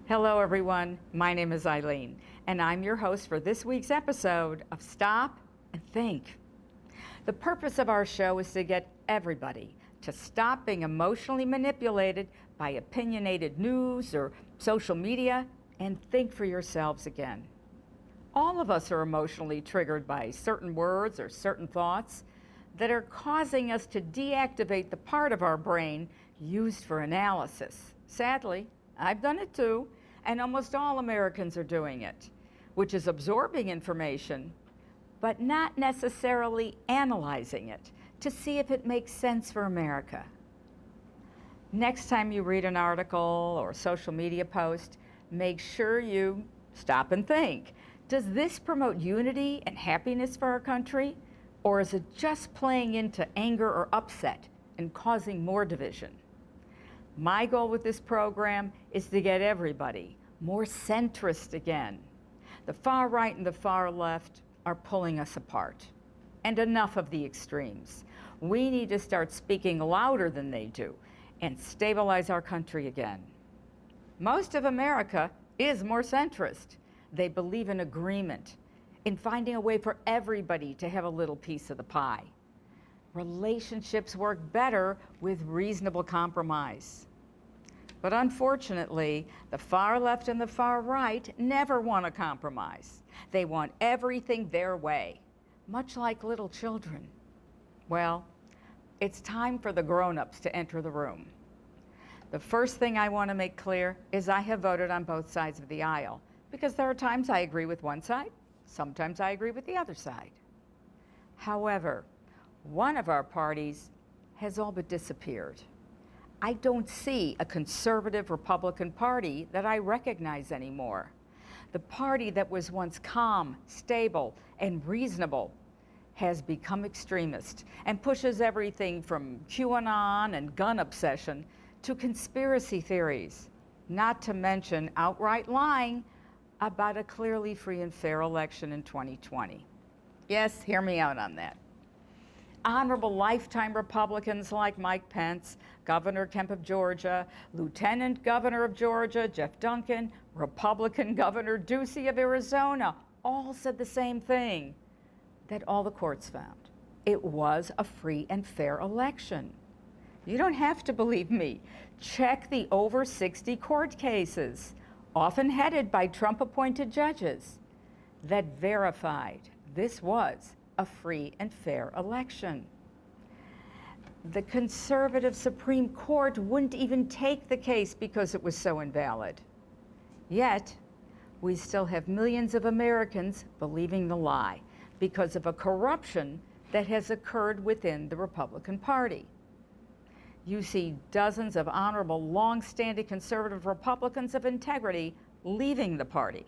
Hello, everyone. My name is Eileen, and I'm your host for this week's episode of Stop and Think. The purpose of our show is to get everybody to stop being emotionally manipulated by opinionated news or social media and think for yourselves again. All of us are emotionally triggered by certain words or certain thoughts that are causing us to deactivate the part of our brain used for analysis. Sadly, I've done it too, and almost all Americans are doing it, which is absorbing information, but not necessarily analyzing it to see if it makes sense for America. Next time you read an article or social media post, make sure you stop and think. Does this promote unity and happiness for our country, or is it just playing into anger or upset and causing more division? My goal with this program is to get everybody more centrist again. The far right and the far left are pulling us apart. And enough of the extremes. We need to start speaking louder than they do and stabilize our country again. Most of America is more centrist. They believe in agreement, in finding a way for everybody to have a little piece of the pie. Relationships work better with reasonable compromise. But unfortunately, the far left and the far right never want to compromise. They want everything their way, much like little children. Well, it's time for the grown-ups to enter the room. The first thing I want to make clear is I have voted on both sides of the aisle, because there are times I agree with one side, sometimes I agree with the other side. However, one of our parties has all but disappeared. I don't see a conservative Republican Party that I recognize anymore. The party that was once calm, stable, and reasonable has become extremist and pushes everything from QAnon and gun obsession to conspiracy theories, not to mention outright lying about a clearly free and fair election in 2020. Yes, hear me out on that. Honorable lifetime Republicans like Mike Pence, Governor Kemp of Georgia, Lieutenant Governor of Georgia, Jeff Duncan, Republican Governor Ducey of Arizona, all said the same thing that all the courts found. It was a free and fair election. You don't have to believe me. Check the over 60 court cases, often headed by Trump-appointed judges, that verified this was a free and fair election. The conservative Supreme Court wouldn't even take the case because it was so invalid. Yet, we still have millions of Americans believing the lie because of a corruption that has occurred within the Republican Party. You see dozens of honorable, long-standing conservative Republicans of integrity leaving the party,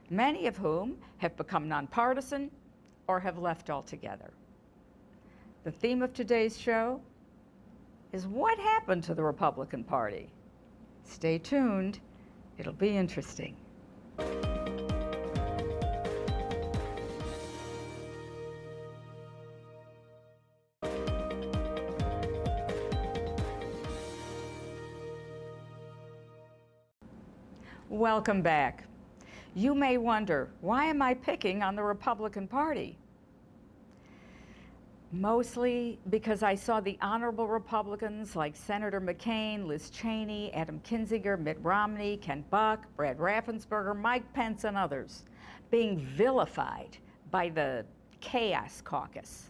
many of whom have become nonpartisan or have left altogether. The theme of today's show is what happened to the Republican Party. Stay tuned, it'll be interesting. Welcome back. You may wonder, why am I picking on the Republican Party? Mostly because I saw the honorable Republicans like Senator McCain, Liz Cheney, Adam Kinzinger, Mitt Romney, Ken Buck, Brad Raffensperger, Mike Pence, and others being vilified by the Chaos Caucus,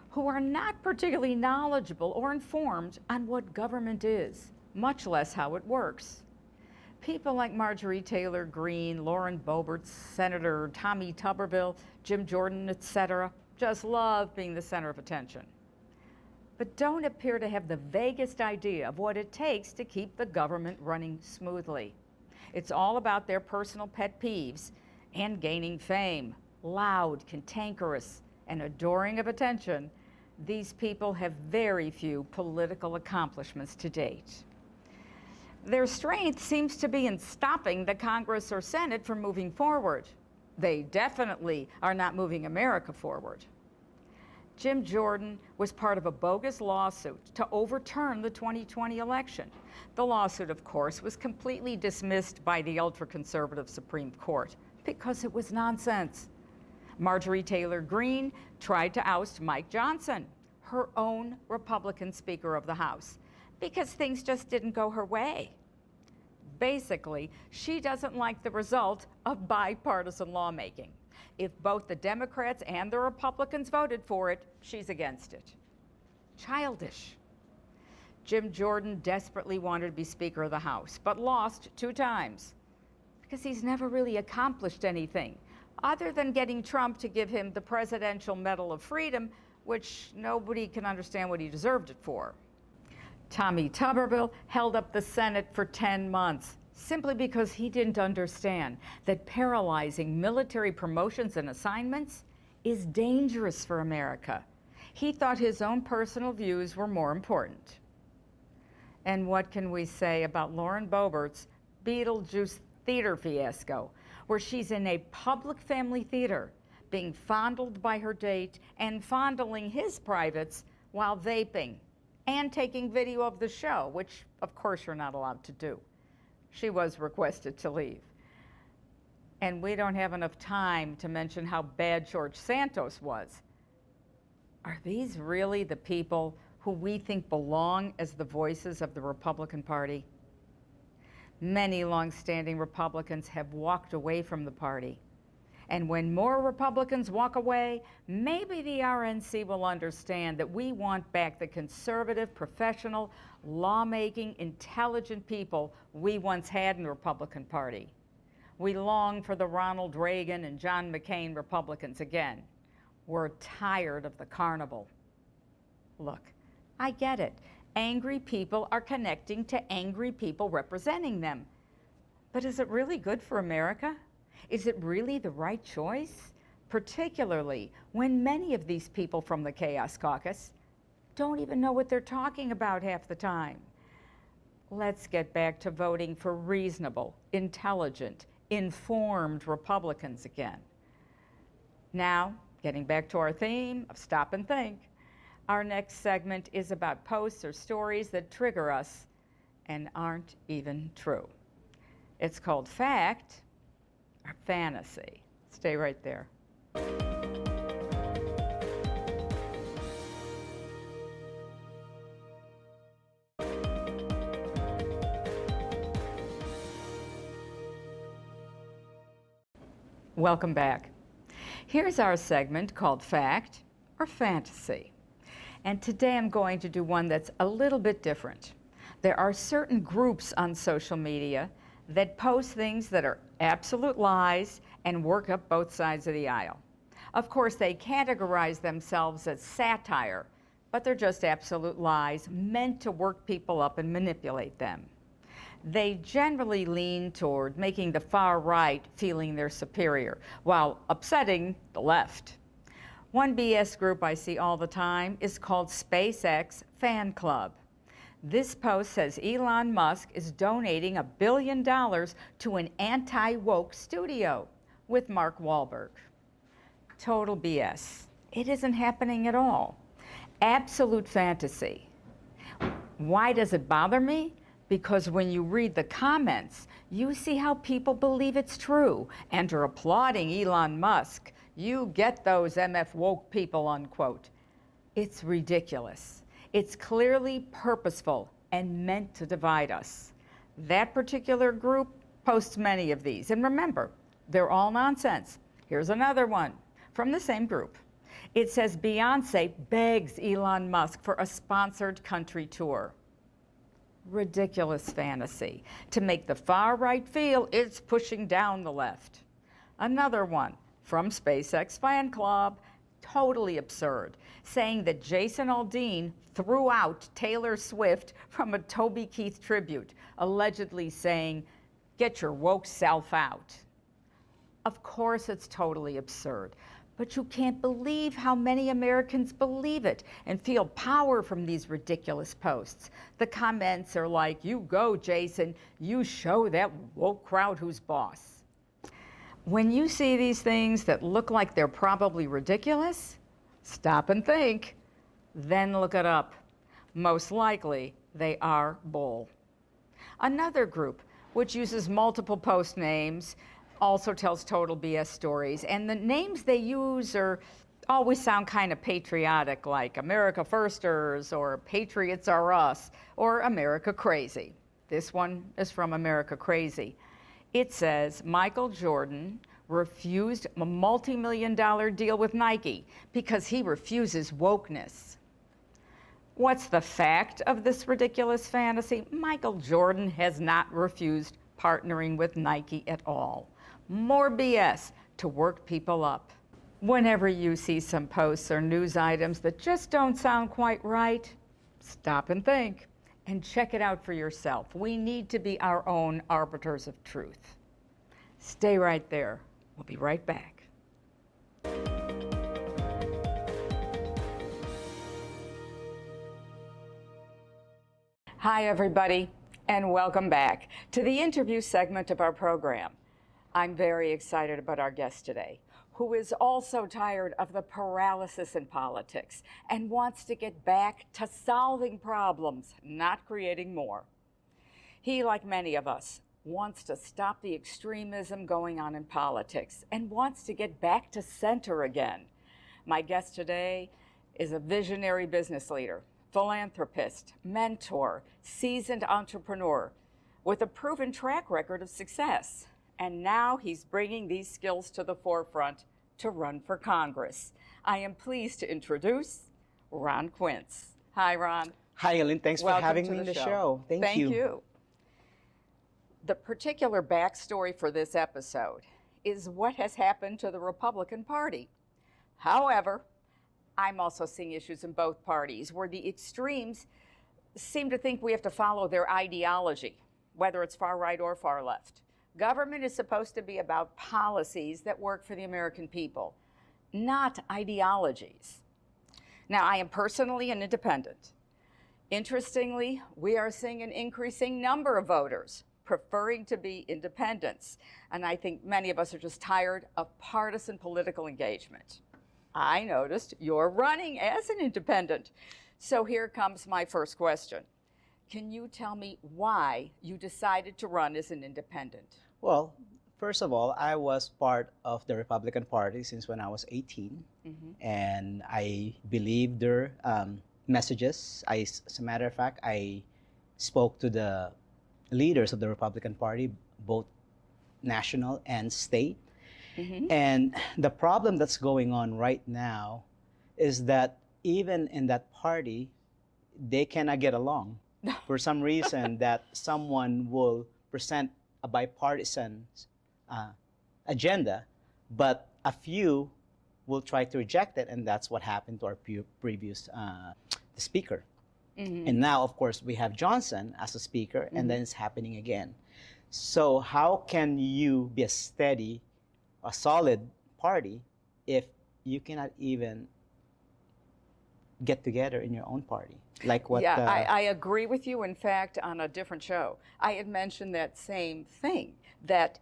who are not particularly knowledgeable or informed on what government is, much less how it works. People like Marjorie Taylor Greene, Lauren Boebert, Senator Tommy Tuberville, Jim Jordan, etc., just love being the center of attention, but don't appear to have the vaguest idea of what it takes to keep the government running smoothly. It's all about their personal pet peeves and gaining fame. Loud, cantankerous, and adoring of attention, these people have very few political accomplishments to date. Their strength seems to be in stopping the Congress or Senate from moving forward. They definitely are not moving America forward. Jim Jordan was part of a bogus lawsuit to overturn the 2020 election. The lawsuit, of course, was completely dismissed by the ultra-conservative Supreme Court because it was nonsense. Marjorie Taylor Greene tried to oust Mike Johnson, her own Republican Speaker of the House, because things just didn't go her way. Basically, she doesn't like the result of bipartisan lawmaking. If both the Democrats and the Republicans voted for it, she's against it. Childish. Jim Jordan desperately wanted to be Speaker of the House, but lost 2 times because he's never really accomplished anything other than getting Trump to give him the Presidential Medal of Freedom, which nobody can understand what he deserved it for. Tommy Tuberville held up the Senate for 10 months simply because he didn't understand that paralyzing military promotions and assignments is dangerous for America. He thought his own personal views were more important. And what can we say about Lauren Boebert's Beetlejuice theater fiasco, where she's in a public family theater being fondled by her date and fondling his privates while vaping and taking video of the show, which of course you're not allowed to do. She was requested to leave. And we don't have enough time to mention how bad George Santos was. Are these really the people who we think belong as the voices of the Republican Party? Many longstanding Republicans have walked away from the party. And when more Republicans walk away, maybe the RNC will understand that we want back the conservative, professional, lawmaking, intelligent people we once had in the Republican Party. We long for the Ronald Reagan and John McCain Republicans again. We're tired of the carnival. Look, I get it. Angry people are connecting to angry people representing them. But is it really good for America? Is it really the right choice? Particularly when many of these people from the Chaos Caucus don't even know what they're talking about half the time. Let's get back to voting for reasonable, intelligent, informed Republicans again. Now, getting back to our theme of stop and think, our next segment is about posts or stories that trigger us and aren't even true. It's called Fact or Fantasy. Stay right there. Welcome back. Here's our segment called Fact or Fantasy. And today I'm going to do one that's a little bit different. There are certain groups on social media that post things that are absolute lies and work up both sides of the aisle. Of course, they categorize themselves as satire, but they're just absolute lies meant to work people up and manipulate them. They generally lean toward making the far right feeling they're superior while upsetting the left. One BS group I see all the time is called SpaceX Fan Club. This post says Elon Musk is donating $1 billion to an anti-woke studio with Mark Wahlberg. Total BS. It isn't happening at all. Absolute fantasy. Why does it bother me? Because when you read the comments, you see how people believe it's true and are applauding Elon Musk. You get those MF woke people, unquote. It's ridiculous. It's clearly purposeful and meant to divide us. That particular group posts many of these. And remember, they're all nonsense. Here's another one from the same group. It says Beyonce begs Elon Musk for a sponsored country tour. Ridiculous fantasy to make the far right feel it's pushing down the left. Another one from SpaceX Fan Club, totally absurd, saying that Jason Aldean threw out Taylor Swift from a Toby Keith tribute, allegedly saying, "Get your woke self out." Of course it's totally absurd, but you can't believe how many Americans believe it and feel power from these ridiculous posts. The comments are like, "You go, Jason, you show that woke crowd who's boss." When you see these things that look like they're probably ridiculous, Stop and think, then look it up. Most likely, they are bull. Another group, which uses multiple post names, also tells total BS stories, and the names they use always sound kind of patriotic, like America Firsters, or Patriots Are Us, or America Crazy. This one is from America Crazy. It says Michael Jordan refused a multi-million-dollar deal with Nike because he refuses wokeness. What's the fact of this ridiculous fantasy? Michael Jordan has not refused partnering with Nike at all. More BS to work people up. Whenever you see some posts or news items that just don't sound quite right, stop and think and check it out for yourself. We need to be our own arbiters of truth. Stay right there. We'll be right back. Hi, everybody, and welcome back to the interview segment of our program. I'm very excited about our guest today, who is also tired of the paralysis in politics and wants to get back to solving problems, not creating more. He, like many of us, wants to stop the extremism going on in politics and wants to get back to center again. My guest today is a visionary business leader, philanthropist, mentor, seasoned entrepreneur with a proven track record of success. And now he's bringing these skills to the forefront to run for Congress. I am pleased to introduce Ron Quince. Hi, Ron. Hi, Ellen. Thanks for having me in the show. Thank you. The particular backstory for this episode is what has happened to the Republican Party. However, I'm also seeing issues in both parties where the extremes seem to think we have to follow their ideology, whether it's far right or far left. Government is supposed to be about policies that work for the American people, not ideologies. Now, I am personally an independent. Interestingly, we are seeing an increasing number of voters preferring to be independents, and I think many of us are just tired of partisan political engagement. I noticed you're running as an independent. So here comes my first question. Can you tell me why you decided to run as an independent? Well, first of all, I was part of the Republican Party since when I was 18, and I believed their messages. As a matter of fact, I spoke to the leaders of the Republican Party, both national and state. And the problem that's going on right now is that even in that party, they cannot get along. For some reason that someone will present a bipartisan agenda, but a few will try to reject it, and that's what happened to our previous speaker. And now, of course, we have Johnson as a speaker, and then it's happening again. So how can you be a solid party if you cannot even get together in your own party? Like what? Yeah, I agree with you. In fact, on a different show, I had mentioned that same thing, that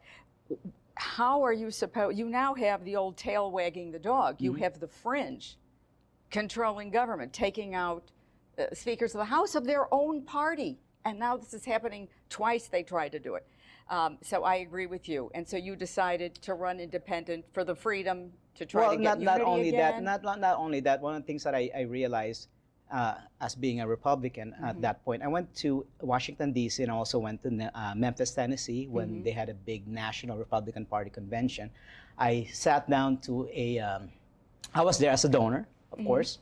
how are you supposed, you now have the old tail wagging the dog. You have the fringe controlling government, taking out speakers of the House of their own party. And now this is happening twice they tried to do it. So I agree with you. And so you decided to run independent for the freedom to try to get unity again? Not only that, one of the things that I realized as being a Republican at that point, I went to Washington, D.C., and also went to Memphis, Tennessee, when they had a big national Republican Party convention. I sat down to I was there as a donor, of course.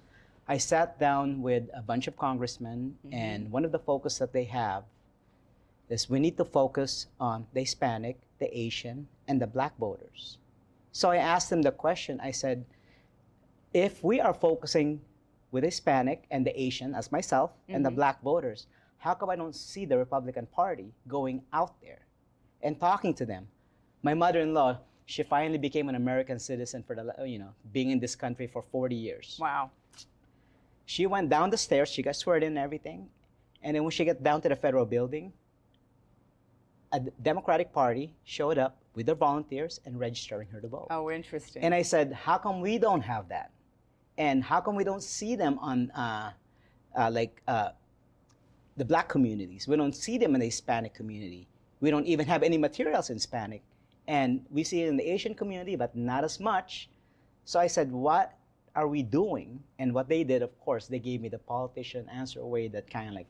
I sat down with a bunch of congressmen, and one of the focus that they have is we need to focus on the Hispanic, the Asian, and the Black voters. So I asked them the question, I said, if we are focusing with Hispanic and the Asian, as myself, and the Black voters, how come I don't see the Republican Party going out there and talking to them? My mother-in-law, she finally became an American citizen for being in this country for 40 years. Wow. She went down the stairs, she got sworn in and everything, and then when she got down to the federal building, a Democratic Party showed up with their volunteers and registering her to vote. Oh, interesting. And I said, how come we don't have that? And how come we don't see them on the Black communities? We don't see them in the Hispanic community. We don't even have any materials in Hispanic. And we see it in the Asian community, but not as much. So I said, what are we doing? And what they did, of course, they gave me the politician answer way that kind of like,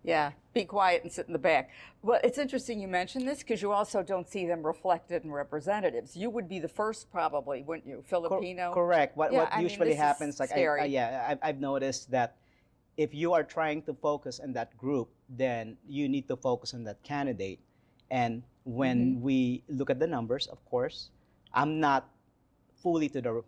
Yeah, be quiet and sit in the back. Well, it's interesting you mentioned this because you also don't see them reflected in representatives. You would be the first probably, wouldn't you? Filipino? Correct. What Yeah, I mean, usually this is happens, like, scary. I've noticed that if you are trying to focus on that group, then you need to focus on that candidate. And when we look at the numbers, of course, I'm not fully to the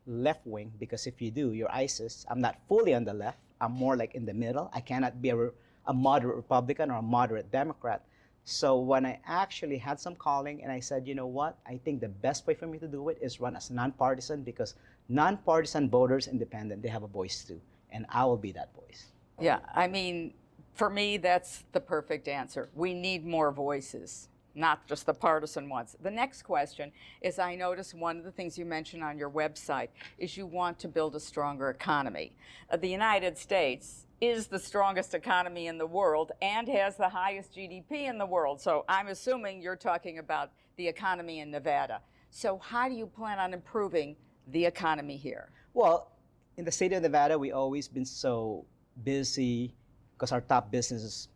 left wing, because if you do, you're ISIS. I'm not fully on the left. I'm more like in the middle. I cannot be a moderate Republican or a moderate Democrat. So when I actually had some calling and I said, you know what, I think the best way for me to do it is run as nonpartisan, because nonpartisan voters, independent, they have a voice too. And I will be that voice. Yeah, I mean, for me, that's the perfect answer. We need more voices, not just the partisan ones. The next question is, I noticed one of the things you mentioned on your website is you want to build a stronger economy. The United States is the strongest economy in the world and has the highest GDP in the world. So I'm assuming you're talking about the economy in Nevada. So how do you plan on improving the economy here? Well, in the state of Nevada, we always been so busy because our top business is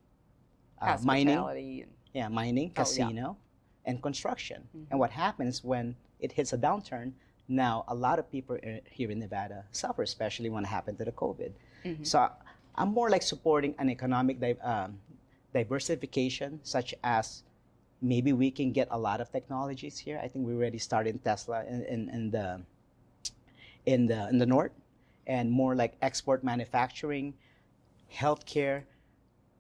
mining. Hospitality. Yeah, mining, casino, and construction. And what happens when it hits a downturn, now a lot of people here in Nevada suffer, especially when it happened to the COVID. So I'm more like supporting an economic diversification, such as maybe we can get a lot of technologies here. I think we already started in Tesla in the north, and more like export manufacturing, healthcare.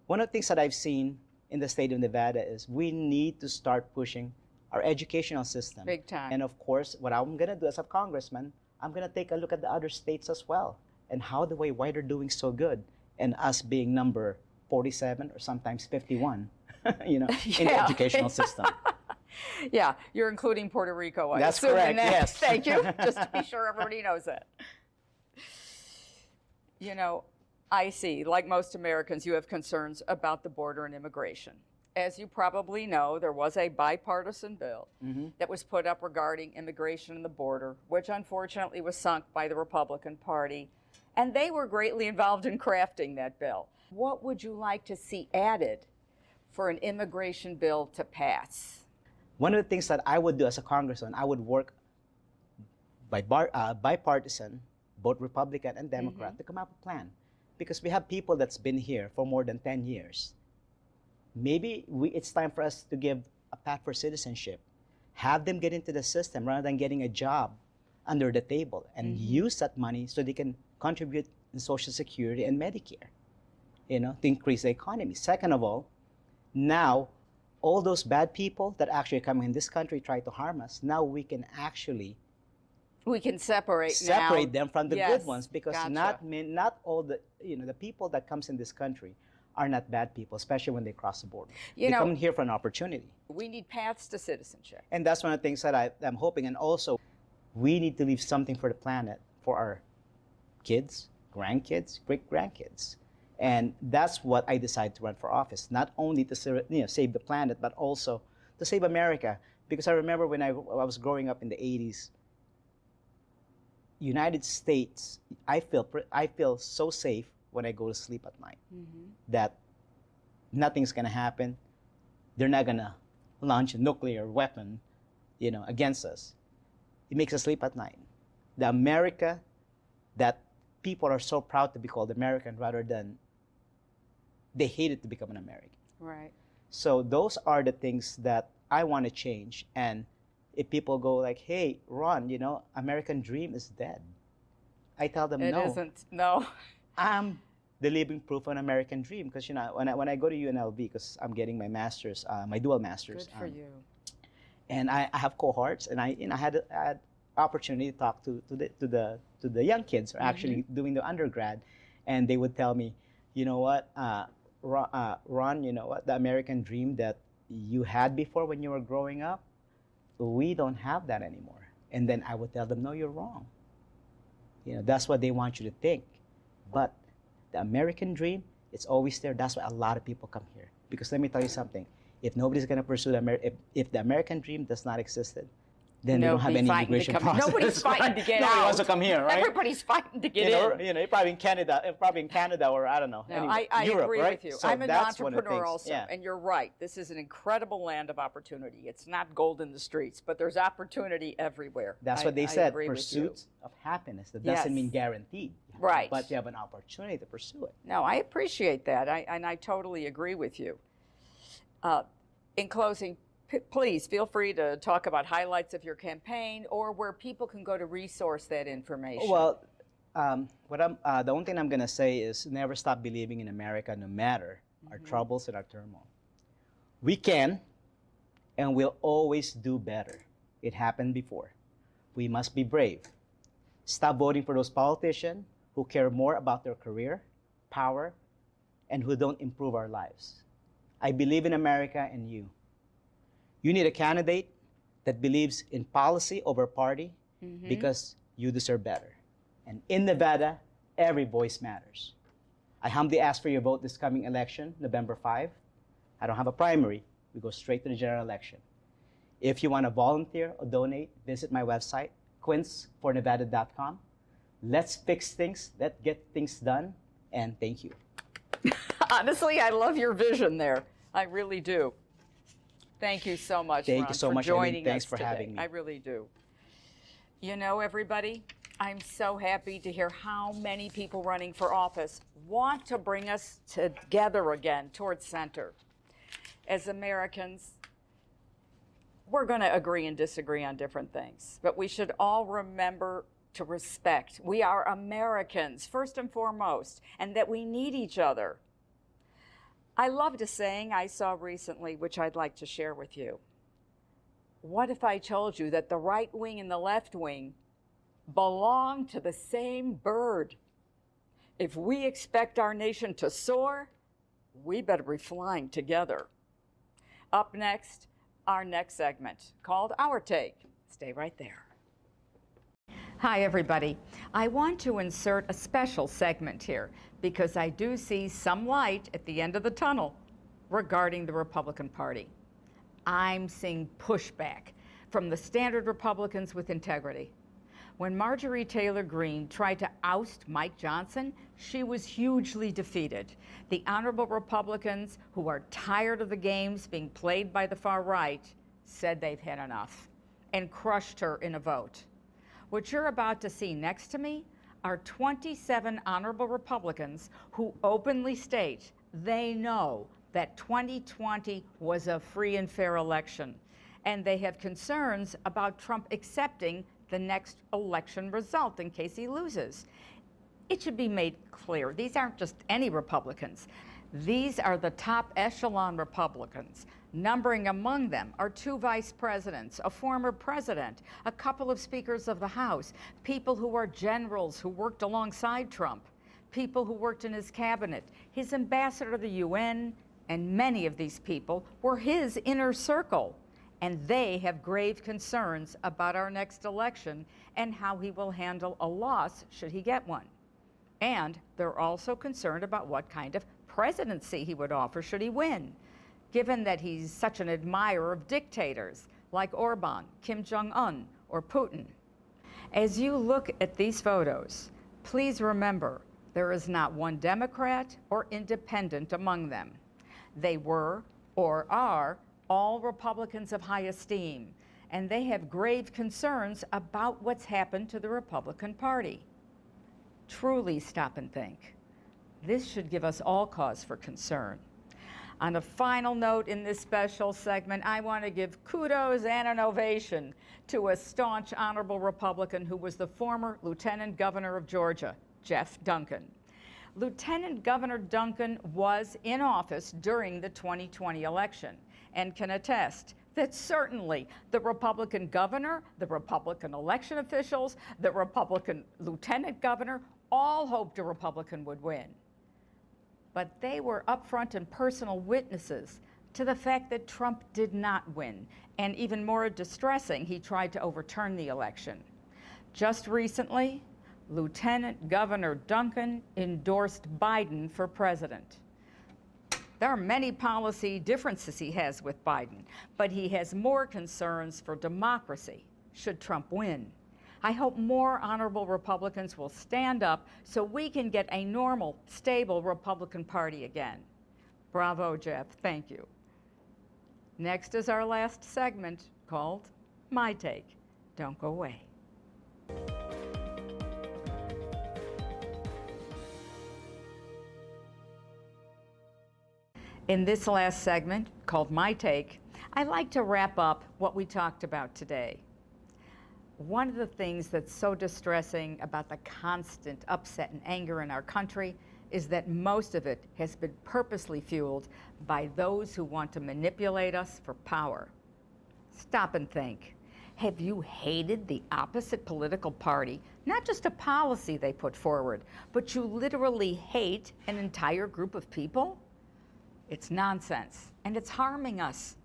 One of the things that I've seen in the state of Nevada is we need to start pushing our educational system. Big time. And of course, what I'm going to do as a congressman, I'm going to take a look at the other states as well and why they're doing so good, and us being number 47 or sometimes 51, in the educational system. Yeah, you're including Puerto Rico. I That's assume, in correct, that. yes. Thank you, just to be sure everybody knows that. I see, like most Americans, you have concerns about the border and immigration. As you probably know, there was a bipartisan bill that was put up regarding immigration and the border, which unfortunately was sunk by the Republican Party, and they were greatly involved in crafting that bill. What would you like to see added for an immigration bill to pass? One of the things that I would do as a congressman, I would work bipartisan, both Republican and Democrat, to come up with a plan. Because we have people that's been here for more than 10 years. Maybe it's time for us to give a path for citizenship. Have them get into the system rather than getting a job under the table, and use that money so they can contribute in Social Security and Medicare, to increase the economy. Second of all, now all those bad people that actually come in this country try to harm us, now we can actually separate them from the good ones, because not all the the people that comes in this country are not bad people, especially when they cross the border. They come here for an opportunity. We need paths to citizenship. And that's one of the things that I'm hoping. And also, we need to leave something for the planet, for our kids, grandkids, great-grandkids. And that's what I decided to run for office, not only to save the planet, but also to save America. Because I remember when I was growing up in the 80s, United States, I feel so safe when I go to sleep at night, that nothing's gonna happen. They're not gonna launch a nuclear weapon, against us. It makes us sleep at night. The America that people are so proud to be called American, rather than they hated to become an American. Right. So those are the things that I want to change. And if people go like, "Hey, Ron, American dream is dead," I tell them, no. It isn't. No. I'm the living proof of an American dream, because when I go to UNLV, because I'm getting my master's, my dual master's. Good for you. And I have cohorts, and I had opportunity to talk to the young kids who are actually doing the undergrad, and they would tell me, you know what, Ron, you know what, the American dream that you had before when you were growing up, we don't have that anymore. And then I would tell them, no, you're wrong. That's what they want you to think. But the American dream, it's always there. That's why a lot of people come here. Because let me tell you something. If nobody's going to pursue if the American dream does not exist, then they don't have any immigration process. Nobody's fighting to get Nobody out. wants to come here, right? Everybody's fighting to get in. You're probably in Canada, or I don't know. No, anyway, I Europe, agree right? with you. So I'm an that's one of the entrepreneur things. also, Yeah. and you're right. This is an incredible land of opportunity. It's not gold in the streets, but there's opportunity everywhere. That's what they said. agree with you. Pursuit of happiness. That doesn't Yes. mean guaranteed. Right. But you have an opportunity to pursue it. No, I appreciate that, and I totally agree with you. In closing, please feel free to talk about highlights of your campaign or where people can go to resource that information. Well, the only thing I'm going to say is never stop believing in America, no matter our troubles and our turmoil. We can, and we'll always do better. It happened before. We must be brave. Stop voting for those politicians who care more about their career, power, and who don't improve our lives. I believe in America and you. You need a candidate that believes in policy over party because you deserve better. And in Nevada, every voice matters. I humbly ask for your vote this coming election, November 5. I don't have a primary. We go straight to the general election. If you want to volunteer or donate, visit my website, quincefornevada.com. Let's fix things. Let's get things done. And thank you. Honestly, I love your vision there. I really do. Thank you so much, Thank Ron, you so for much, joining Eileen. Thanks us for today. having me. I really do. Everybody, I'm so happy to hear how many people running for office want to bring us together again towards center. As Americans, we're going to agree and disagree on different things, but we should all remember to respect. We are Americans, first and foremost, and that we need each other. I loved a saying I saw recently, which I'd like to share with you. What if I told you that the right wing and the left wing belong to the same bird? If we expect our nation to soar, we better be flying together. Up next, our next segment called Our Take. Stay right there. Hi, everybody. I want to insert a special segment here because I do see some light at the end of the tunnel regarding the Republican Party. I'm seeing pushback from the standard Republicans with integrity. When Marjorie Taylor Greene tried to oust Mike Johnson, she was hugely defeated. The honorable Republicans, who are tired of the games being played by the far right, said they've had enough and crushed her in a vote. What you're about to see next to me are 27 honorable Republicans who openly state they know that 2020 was a free and fair election, and they have concerns about Trump accepting the next election result in case he loses. It should be made clear, these aren't just any Republicans. These are the top echelon Republicans. Numbering among them are 2 vice presidents, a former president, a couple of speakers of the House, people who are generals who worked alongside Trump, people who worked in his cabinet, his ambassador to the UN, and many of these people were his inner circle. And they have grave concerns about our next election and how he will handle a loss should he get one. And they're also concerned about what kind of presidency he would offer should he win, given that he's such an admirer of dictators like Orban, Kim Jong-un, or Putin. As you look at these photos, please remember there is not one Democrat or independent among them. They were or are all Republicans of high esteem, and they have grave concerns about what's happened to the Republican Party. Truly stop and think. This should give us all cause for concern. On a final note in this special segment, I want to give kudos and an ovation to a staunch honorable Republican who was the former Lieutenant Governor of Georgia, Jeff Duncan. Lieutenant Governor Duncan was in office during the 2020 election and can attest that certainly the Republican governor, the Republican election officials, the Republican lieutenant governor all hoped a Republican would win. But they were upfront and personal witnesses to the fact that Trump did not win, and even more distressing, he tried to overturn the election. Just recently, Lieutenant Governor Duncan endorsed Biden for president. There are many policy differences he has with Biden, but he has more concerns for democracy should Trump win. I hope more honorable Republicans will stand up so we can get a normal, stable Republican Party again. Bravo, Jeff. Thank you. Next is our last segment called My Take. Don't go away. In this last segment, called My Take, I like to wrap up what we talked about today. One of the things that's so distressing about the constant upset and anger in our country is that most of it has been purposely fueled by those who want to manipulate us for power. Stop and think. Have you hated the opposite political party, not just a policy they put forward, but you literally hate an entire group of people? It's nonsense, and it's harming us.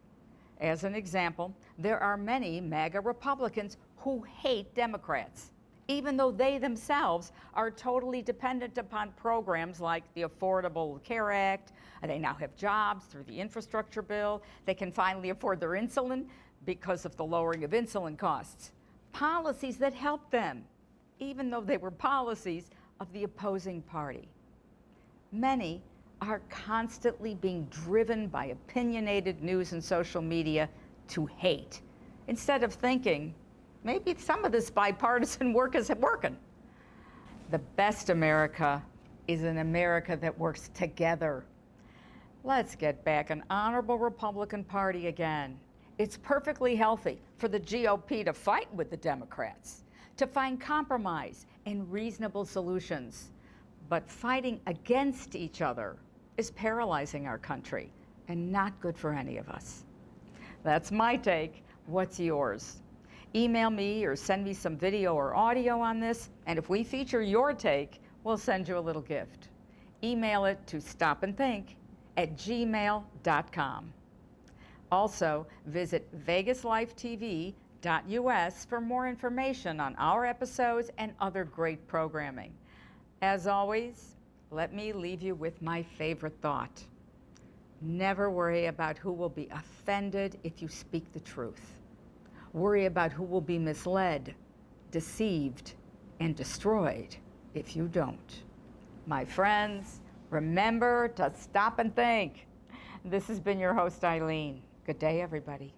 As an example, there are many MAGA Republicans who hate Democrats, even though they themselves are totally dependent upon programs like the Affordable Care Act. They now have jobs through the infrastructure bill. They can finally afford their insulin because of the lowering of insulin costs. Policies that help them, even though they were policies of the opposing party. Many are constantly being driven by opinionated news and social media to hate, instead of thinking, maybe some of this bipartisan work isn't working. The best America is an America that works together. Let's get back an honorable Republican Party again. It's perfectly healthy for the GOP to fight with the Democrats, to find compromise and reasonable solutions. But fighting against each other is paralyzing our country and not good for any of us. That's my take. What's yours? Email me or send me some video or audio on this, and if we feature your take, we'll send you a little gift. Email it to stopandthink@gmail.com. Also, visit VegasLifeTV.us for more information on our episodes and other great programming. As always, let me leave you with my favorite thought. Never worry about who will be offended if you speak the truth. Worry about who will be misled, deceived, and destroyed if you don't. My friends, remember to stop and think. This has been your host, Eileen. Good day, everybody.